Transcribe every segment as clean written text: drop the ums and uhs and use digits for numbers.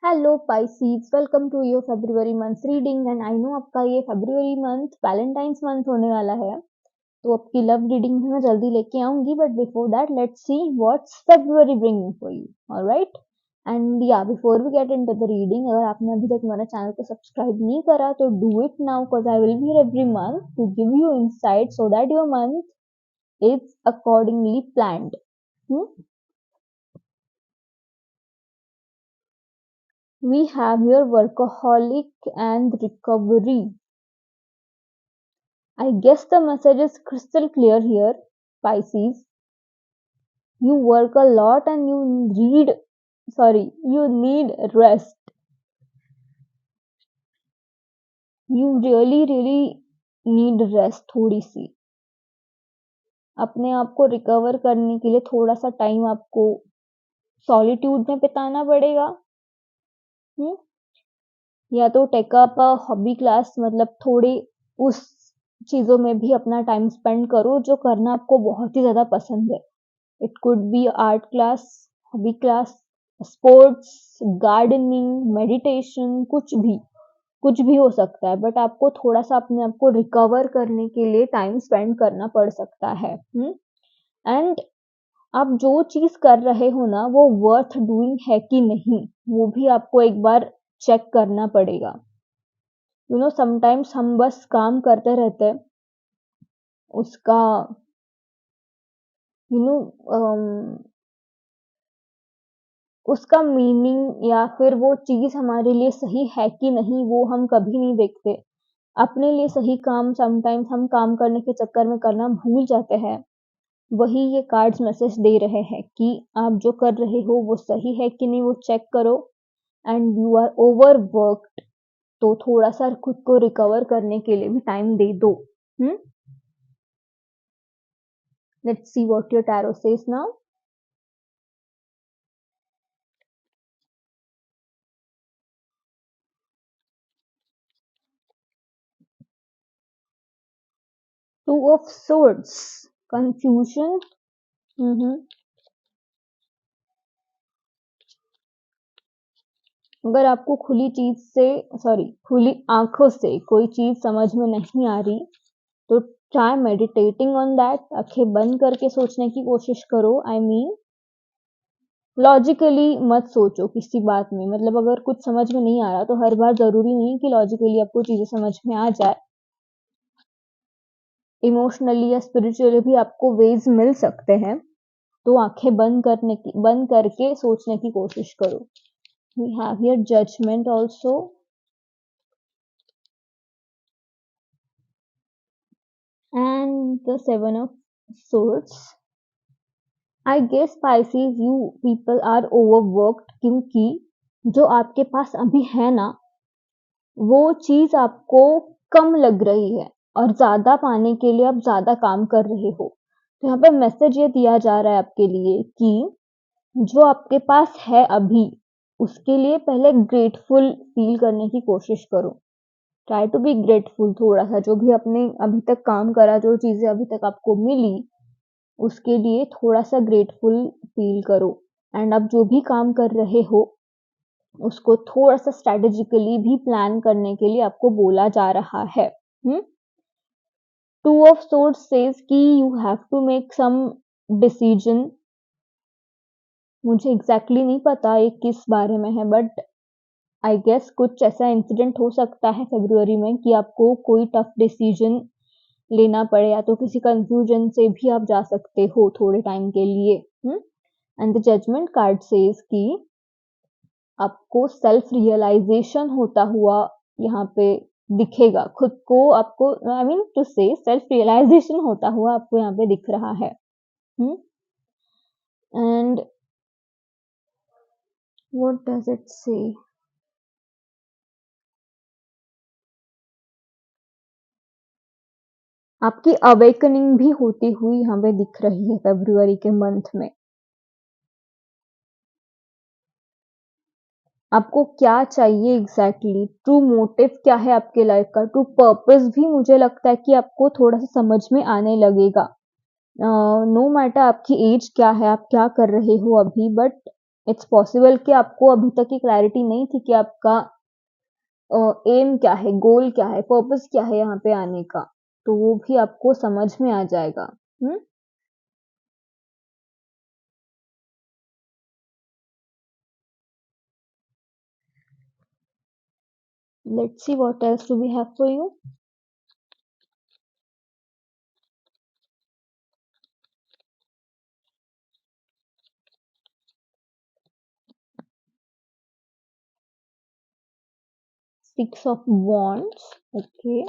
Hello Pisces, welcome to your February month reading. And I know आपका ये फरवरी month Valentine's month होने वाला है, तो आपकी लव रीडिंग भी मैं जल्दी लेके आऊंगी। But before that let's see what's February bringing for you. Alright, and yeah before we get into the reading, अगर आपने अभी तक हमारे चैनल को सब्सक्राइब नहीं करा तो do it now, because I will be here every month to give you insight so that your month is accordingly planned. We have your workaholic and recovery. I guess the message is crystal clear here, Pisces. You work a lot and you need rest. You really need rest थोड़ी सी। अपने आप को recover करने के लिए थोड़ा सा time आपको सॉलिट्यूड में बिताना पड़ेगा। या तो take up a hobby class, मतलब थोड़ी उस चीजों में भी अपना टाइम स्पेंड करो जो करना आपको बहुत ही ज्यादा पसंद है। It could be art class, hobby class, sports, gardening, meditation, कुछ भी हो सकता है। बट आपको थोड़ा सा अपने आप को रिकवर करने के लिए टाइम स्पेंड करना पड़ सकता है। एंड आप जो चीज कर रहे हो ना, वो वर्थ डूइंग है कि नहीं, वो भी आपको एक बार चेक करना पड़ेगा। समटाइम्स हम बस काम करते रहते हैं, उसका उसका मीनिंग या फिर वो चीज हमारे लिए सही है कि नहीं, वो हम कभी नहीं देखते। अपने लिए सही काम समटाइम्स हम काम करने के चक्कर में करना भूल जाते हैं। वही ये कार्ड्स मैसेज दे रहे हैं कि आप जो कर रहे हो वो सही है कि नहीं, वो चेक करो। एंड यू आर ओवरवर्क्ड, तो थोड़ा सा खुद को रिकवर करने के लिए भी टाइम दे दो। Let's see what your tarot says now. To of swords, confusion. अगर आपको खुली आंखों से कोई चीज समझ में नहीं आ रही, तो ट्राई मेडिटेटिंग ऑन दैट। आंखें बंद करके सोचने की कोशिश करो। आई मीन लॉजिकली मत सोचो किसी बात में। मतलब अगर कुछ समझ में नहीं आ रहा तो हर बार जरूरी नहीं कि लॉजिकली आपको चीजें समझ में आ जाए। इमोशनली या स्पिरिचुअली भी आपको वेज मिल सकते हैं, तो आंखें बंद करके सोचने की कोशिश करो। We have here judgment also. And the Seven of Swords. I guess Pisces, you people are overworked, क्योंकि जो आपके पास अभी है ना, वो चीज आपको कम लग रही है और ज्यादा पाने के लिए आप ज्यादा काम कर रहे हो। तो यहाँ पे मैसेज ये दिया जा रहा है आपके लिए कि जो आपके पास है अभी, उसके लिए पहले ग्रेटफुल फील करने की कोशिश करो। Try to be grateful. थोड़ा सा जो भी आपने अभी तक काम करा, जो चीजें अभी तक आपको मिली, उसके लिए थोड़ा सा ग्रेटफुल फील करो। एंड आप जो भी काम कर रहे हो, उसको थोड़ा सा स्ट्रेटेजिकली भी प्लान करने के लिए आपको बोला जा रहा है। टू ऑफ सोर्ड्स सेज कि you have to make some decision. मुझे एग्जैक्टली नहीं पता ये किस बारे में है, बट आई गेस कुछ ऐसा इंसिडेंट हो सकता है फरवरी में कि आपको कोई टफ डिसीजन लेना पड़े, या तो किसी कंफ्यूजन से भी आप जा सकते हो थोड़े टाइम के लिए। And the judgement card says कि आपको सेल्फ रियलाइजेशन होता हुआ यहाँ पे दिखेगा। खुद को आपको, आई मीन टू से, सेल्फ रियलाइजेशन होता हुआ आपको यहाँ पे दिख रहा है। एंड व्हाट डज इट से? आपकी अवेकनिंग भी होती हुई यहाँ पे दिख रही है फरवरी के मंथ में। आपको क्या चाहिए एग्जैक्टली, ट्रू मोटिव क्या है आपके लाइफ का, ट्रू पर्पस भी मुझे लगता है कि आपको थोड़ा सा समझ में आने लगेगा। नो मैटर आपकी एज क्या है, आप क्या कर रहे हो अभी, बट इट्स पॉसिबल कि आपको अभी तक की क्लैरिटी नहीं थी कि आपका एम क्या है, गोल क्या है, पर्पस क्या है यहाँ पे आने का, तो वो भी आपको समझ में आ जाएगा। Let's see what else do we have for you. Six of Wands. Okay.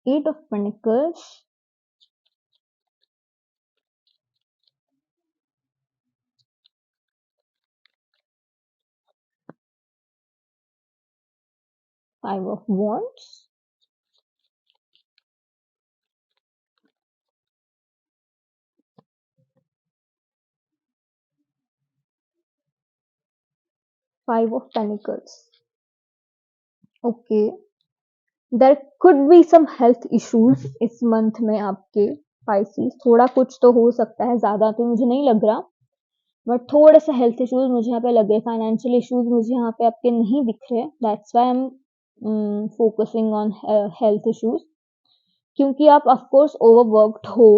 Eight of Pentacles. Five of Wands. Five of Pentacles. Okay. There could be some health issues इस मंथ में आपके Pisces, थोड़ा कुछ तो हो सकता है, ज्यादा तो मुझे नहीं लग रहा, बट थोड़े से हेल्थ इश्यूज मुझे यहाँ पे लग रहे, फाइनेंशियल इश्यूज मुझे यहाँ पे आपके नहीं दिख रहे, that's why I am focusing on health issues, क्योंकि आप ऑफकोर्स ओवरवर्कड हो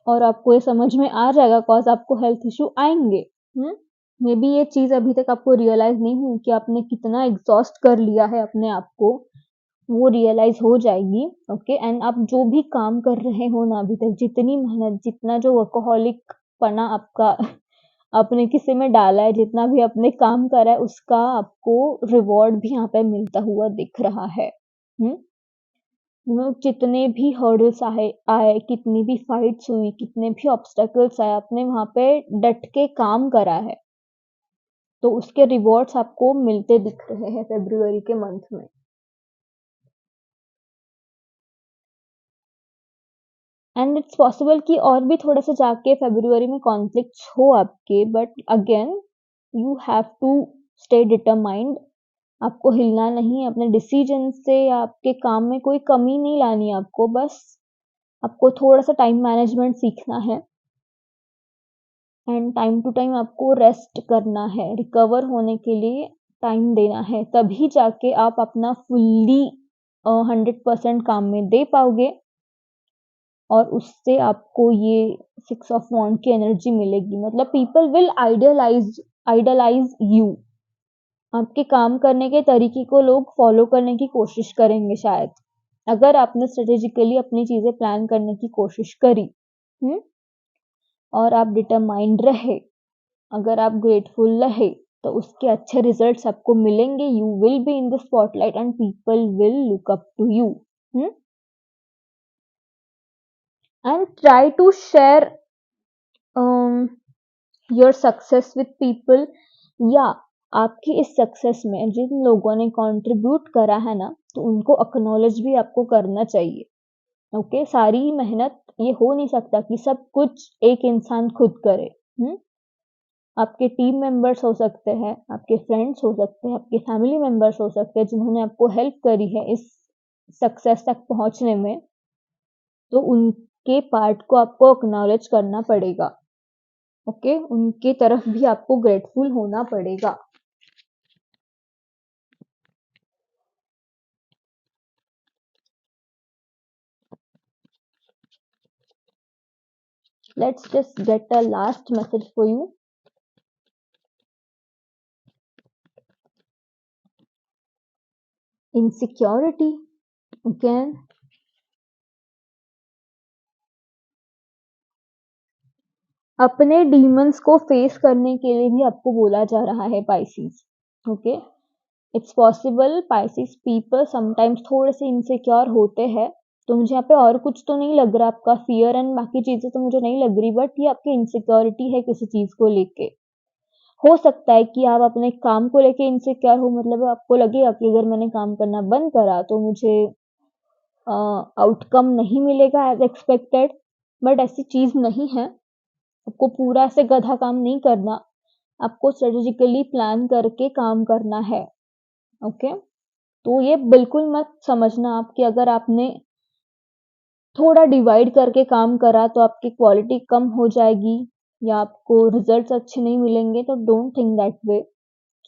और आपको ये समझ में आ जाएगा कॉज आपको हेल्थ इशू आएंगे। मे बी ये चीज अभी तक आपको रियलाइज नहीं हुई कि आपने कितना एग्जॉस्ट कर लिया है अपने आप को, वो रियलाइज हो जाएगी। ओके, एंड आप जो भी काम कर रहे हो ना अभी तक, जितनी मेहनत, जितना जो वर्कोहॉलिक पना आपका आपने किसी में डाला है, जितना भी आपने काम करा है, उसका आपको रिवॉर्ड भी यहाँ पे मिलता हुआ दिख रहा है। जितने भी हर्डल्स आए, कितनी भी फाइट्स हुई, कितने भी ऑब्स्टेकल्स आए, आपने वहां पे डट के काम करा है, तो उसके रिवॉर्ड्स आपको मिलते दिख रहे हैं फरवरी के मंथ में। एंड इट्स पॉसिबल कि और भी थोड़ा सा जाके फरवरी में कॉन्फ्लिक्ट्स हो आपके, but again you have to stay determined. आपको हिलना नहीं है अपने डिसीजन से, या आपके काम में कोई कमी नहीं लानी है आपको, बस आपको थोड़ा सा टाइम मैनेजमेंट सीखना है, एंड टाइम टू टाइम आपको रेस्ट करना है, रिकवर होने के लिए टाइम देना है, तभी जाके आप अपना फुल्ली 100% काम में दे पाओगे, और उससे आपको ये 6 ऑफ वॉन्ड की एनर्जी मिलेगी। मतलब पीपल विल आइडलाइज यू, आपके काम करने के तरीके को लोग फॉलो करने की कोशिश करेंगे शायद, अगर आपने स्ट्रेटेजिकली अपनी चीजें प्लान करने की कोशिश करी, और आप डिटरमाइंड रहे, अगर आप ग्रेटफुल रहे, तो उसके अच्छे रिजल्ट्स आपको मिलेंगे। You will be in the spotlight and people will look up to you, and try to share your success with people, या आपकी इस सक्सेस में जिन लोगों ने कंट्रीब्यूट करा है ना, तो उनको एक्नॉलेज भी आपको करना चाहिए। ओके, सारी मेहनत ये हो नहीं सकता कि सब कुछ एक इंसान खुद करे। आपके टीम मेंबर्स हो सकते हैं, आपके फ्रेंड्स हो सकते हैं, आपके फैमिली मेंबर्स हो सकते हैं, जिन्होंने आपको हेल्प करी है इस सक्सेस तक पहुंचने में, तो उनके पार्ट को आपको एक्नॉलेज करना पड़ेगा। ओके, उनके तरफ भी आपको ग्रेटफुल होना पड़ेगा। Let's just get a last message for you. Insecurity again. अपने डीमंस को फेस करने के लिए भी आपको बोला जा रहा है Pisces. Okay, it's possible Pisces people sometimes थोड़े से इनसिक्योर होते हैं, तो मुझे यहाँ पे और कुछ तो नहीं लग रहा, आपका फियर एंड बाकी चीजें तो मुझे नहीं लग रही, बट ये आपकी इनसिक्योरिटी है किसी चीज को लेके। हो सकता है कि आप अपने काम को लेके इनसिक्योर हो, मतलब आपको लगेगा कि अगर मैंने काम करना बंद करा तो मुझे आउटकम नहीं मिलेगा एज एक्सपेक्टेड, बट ऐसी चीज नहीं है। आपको पूरा ऐसे गधा काम नहीं करना, आपको स्ट्रेटेजिकली प्लान करके काम करना है। ओके, तो ये बिल्कुल मत समझना आप कि अगर आपने थोड़ा डिवाइड करके काम करा तो आपकी क्वालिटी कम हो जाएगी या आपको रिजल्ट्स अच्छे नहीं मिलेंगे, तो डोंट थिंक दैट वे।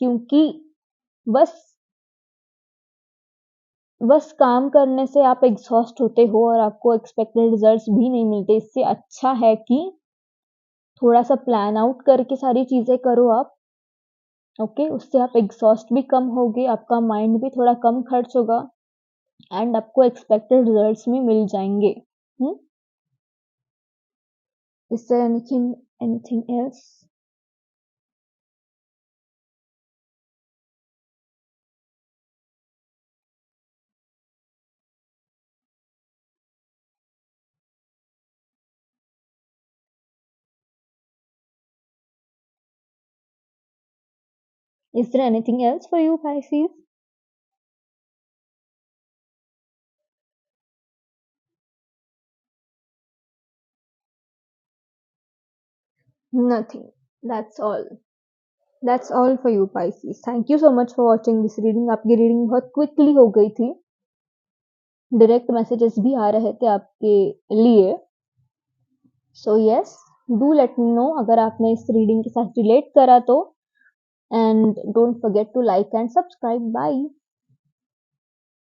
क्योंकि बस बस काम करने से आप एग्जॉस्ट होते हो और आपको एक्सपेक्टेड रिजल्ट्स भी नहीं मिलते। इससे अच्छा है कि थोड़ा सा प्लान आउट करके सारी चीजें करो आप। ओके, उससे आप एग्जॉस्ट भी कम होगे, आपका माइंड भी थोड़ा कम खर्च होगा एंड आपको एक्सपेक्टेड रिजल्ट्स भी मिल जाएंगे। Is there anything else? Is there anything else for you, Pisces? Nothing. That's all. That's all for you, Pisces. Thank you so much for watching this reading. आपकी reading बहुत quickly हो गई थी। Direct messages भी आ रहे थे आपके लिए। So yes, do let me know अगर आपने इस रीडिंग के साथ रिलेट करा तो, and don't forget to like and subscribe. Bye.